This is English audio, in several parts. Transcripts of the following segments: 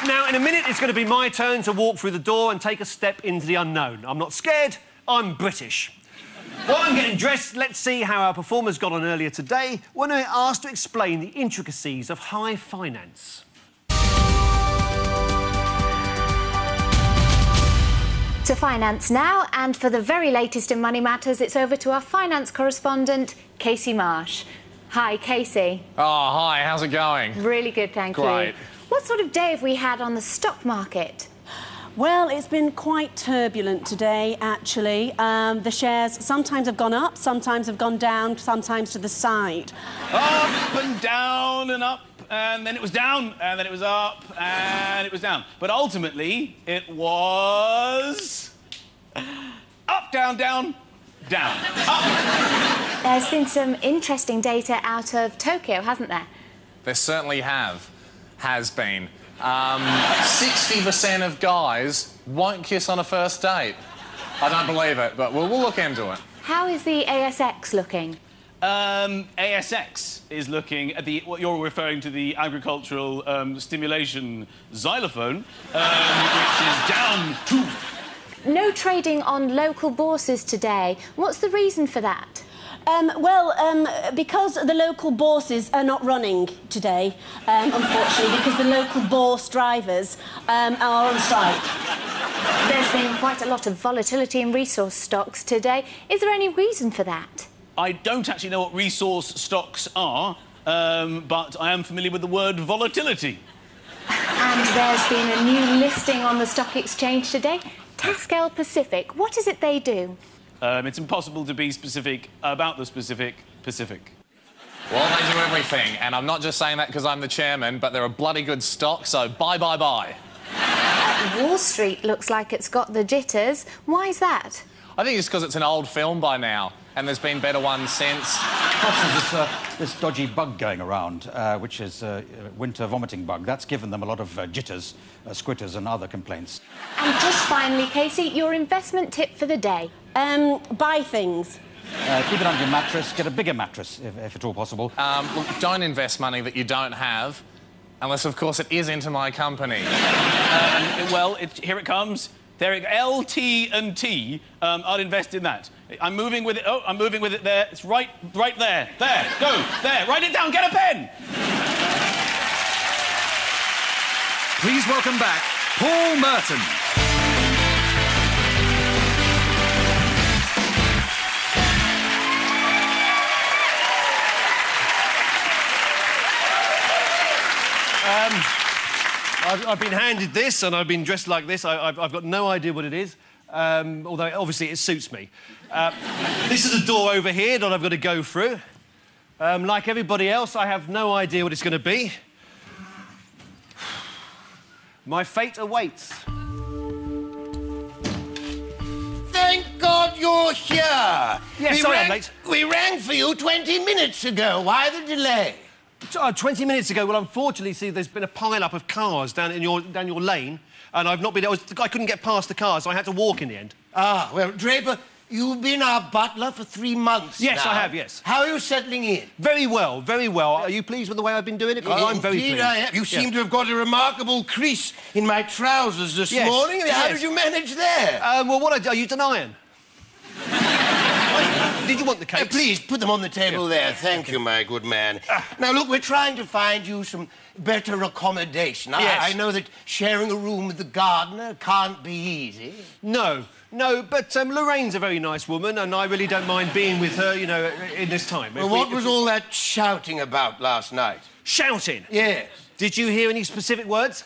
Now, in a minute, it's going to be my turn to walk through the door and take a step into the unknown. I'm not scared, I'm British. While I'm getting dressed, let's see how our performers got on earlier today when they were asked to explain the intricacies of high finance. To finance now, and for the very latest in Money Matters, it's over to our finance correspondent, Casey Marsh. Hi, Casey. Oh, hi, how's it going? Really good, thank you. Great. What sort of day have we had on the stock market? Well, it's been quite turbulent today, actually. The shares sometimes have gone up, sometimes have gone down, sometimes to the side. Up and down and up, and then it was down, and then it was up, and it was down. But ultimately, it was... up, down, down, down, up. There's been some interesting data out of Tokyo, hasn't there? There certainly has been. 60% of guys won't kiss on a first date. I don't believe it, but we'll look into it. How is the ASX looking? ASX is looking at what you're referring to, the agricultural stimulation xylophone, which is down 2. No trading on local bourses today. What's the reason for that? Because the local bourses are not running today, unfortunately, because the local bourse drivers are on strike. There's been quite a lot of volatility in resource stocks today. Is there any reason for that? I don't actually know what resource stocks are, but I am familiar with the word volatility. And there's been a new listing on the stock exchange today. Tascal Pacific. What is it they do? It's impossible to be specific about the Pacific. Well, they do everything, and I'm not just saying that because I'm the chairman, but they're a bloody good stock, so bye, bye, bye. Wall Street looks like it's got the jitters. Why is that? I think it's because it's an old film by now, and there's been better ones since. Plus, there's this dodgy bug going around, which is a winter vomiting bug. That's given them a lot of jitters, squitters and other complaints. And just finally, Casey, your investment tip for the day. Buy things. Keep it under your mattress. Get a bigger mattress, if at all possible. Look, don't invest money that you don't have, unless, of course, it is into my company. Well, here it comes. There it goes. LT&T. I'll invest in that. I'm moving with it. Oh, I'm moving with it there. It's right there. There. Go. There. Write it down. Get a pen. Please welcome back Paul Merton. I've been handed this, and I've been dressed like this. I've got no idea what it is, although obviously it suits me. This is a door over here that I've got to go through. Like everybody else, I have no idea what it's going to be. My fate awaits. Thank God you're here. Yes, sorry I'm late. We rang for you 20 minutes ago. Why the delay? 20 minutes ago, well, unfortunately, see, there's been a pile-up of cars down your lane, and I've not been... I couldn't get past the cars, so I had to walk in the end. Ah, well, Draper, you've been our butler for 3 months Yes, now. I have, yes. How are you settling in? Very well, very well. Are you pleased with the way I've been doing it? I'm very pleased. Indeed, I am. You seem to have got a remarkable crease in my trousers this morning. How did you manage there? Well, are you denying? Did you want the cakes? Please, put them on the table there. Thank you, my good man. Now, look, we're trying to find you some better accommodation. Yes. I know that sharing a room with the gardener can't be easy. No, but Lorraine's a very nice woman, and I really don't mind being with her, you know, in this time. Well, what was all that shouting about last night? Shouting? Yes. Did you hear any specific words?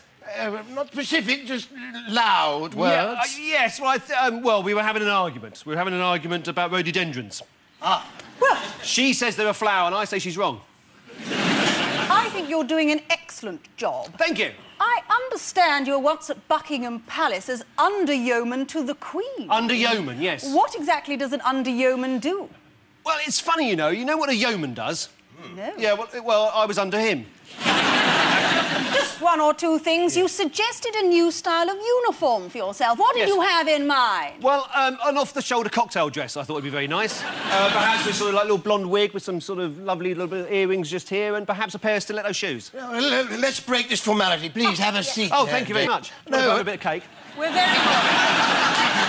Not specific, just loud words. Yes, well, we were having an argument. We were having an argument about rhododendrons. Ah. Well, she says they're a flower, and I say she's wrong. I think you're doing an excellent job. Thank you. I understand you were once at Buckingham Palace as under-yeoman to the Queen. Under-yeoman, yes. What exactly does an under-yeoman do? Well, it's funny, you know. You know what a yeoman does? No. Yeah, well, I was under him. Just one or two things. You suggested a new style of uniform for yourself. What did you have in mind? Well, an off-the-shoulder cocktail dress I thought would be very nice. Perhaps with sort of like a little blonde wig with some sort of lovely little bit of earrings just here and perhaps a pair of stiletto shoes. Let's break this formality. Please, have a seat. Oh, thank you very much. No. A bit of cake. We're very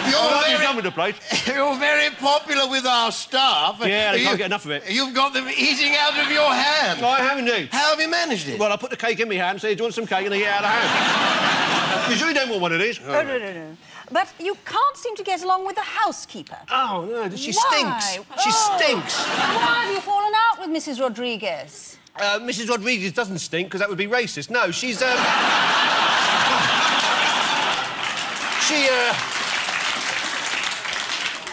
You're done with the plate. You're very popular with our staff. Yeah, they can't get enough of it. You've got them eating out of your hand. I have indeed. How have you managed it? Well, I put the cake in my hand and say, do you want some cake? And they get out of the hand. You sure you don't want one of these? Oh, no. But you can't seem to get along with the housekeeper. Oh, no, she stinks. She stinks. Why have you fallen out with Mrs. Rodriguez? Mrs. Rodriguez doesn't stink, because that would be racist. No, she's,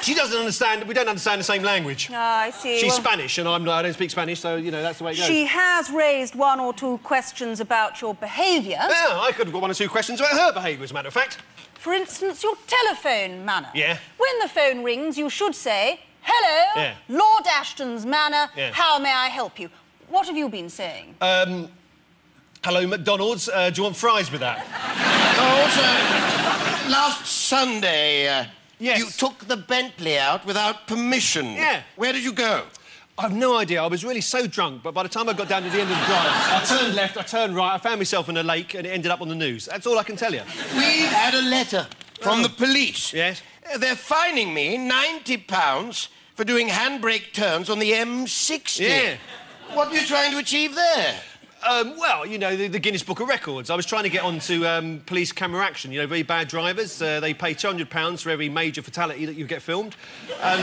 She doesn't understand... We don't understand the same language. Oh, I see. She's Spanish, and I don't speak Spanish, so, you know, that's the way it goes. She has raised one or two questions about your behaviour. Yeah, I could have got one or two questions about her behaviour, as a matter of fact. For instance, your telephone manner. Yeah. When the phone rings, you should say, "Hello, Lord Ashton's Manor, how may I help you?" What have you been saying? Hello, McDonald's, do you want fries with that? Also, last Sunday, you took the Bentley out without permission. Yeah. Where did you go? I've no idea. I was really so drunk, but by the time I got down to the end of the drive, I turned left, I turned right, I found myself in a lake, and it ended up on the news. That's all I can tell you. We've had a letter from the police. Yes? They're fining me £90 for doing handbrake turns on the M60. Yeah. What are you trying to achieve there? Well, you know, the Guinness Book of Records. I was trying to get onto police camera action. You know, very bad drivers. They pay £200 for every major fatality that you get filmed. And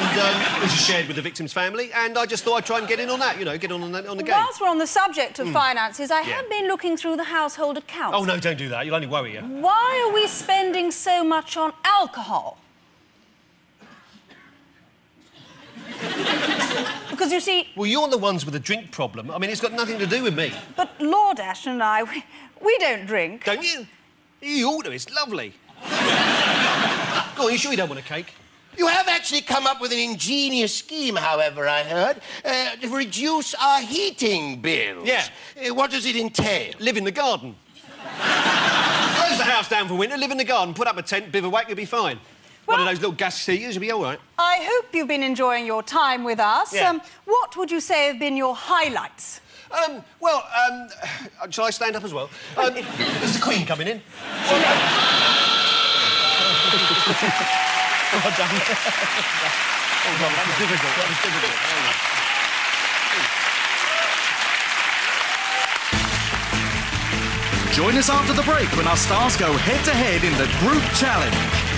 this is shared with the victim's family. And I just thought I'd try and get in on that, you know, get on the game. Whilst we're on the subject of finances, I have been looking through the household accounts. Oh, no, don't do that. You'll only worry you. Why are we spending so much on alcohol? Because, you see... Well, you're the ones with a drink problem. I mean, it's got nothing to do with me. But Lord Ashton and I, we don't drink. Don't you? You ought to. It's lovely. Go on, you sure you don't want a cake? You have actually come up with an ingenious scheme, however, I heard, to reduce our heating bills. Yeah. What does it entail? Live in the garden. Close the house down for winter, live in the garden, put up a tent, bivouac, you'll be fine. Well, one of those little gas heaters, you'll be all right. I hope you've been enjoying your time with us. Yeah. What would you say have been your highlights? Shall I stand up as well? Is the Queen coming in? Well done. That was difficult. Join us after the break when our stars go head-to-head in the group challenge.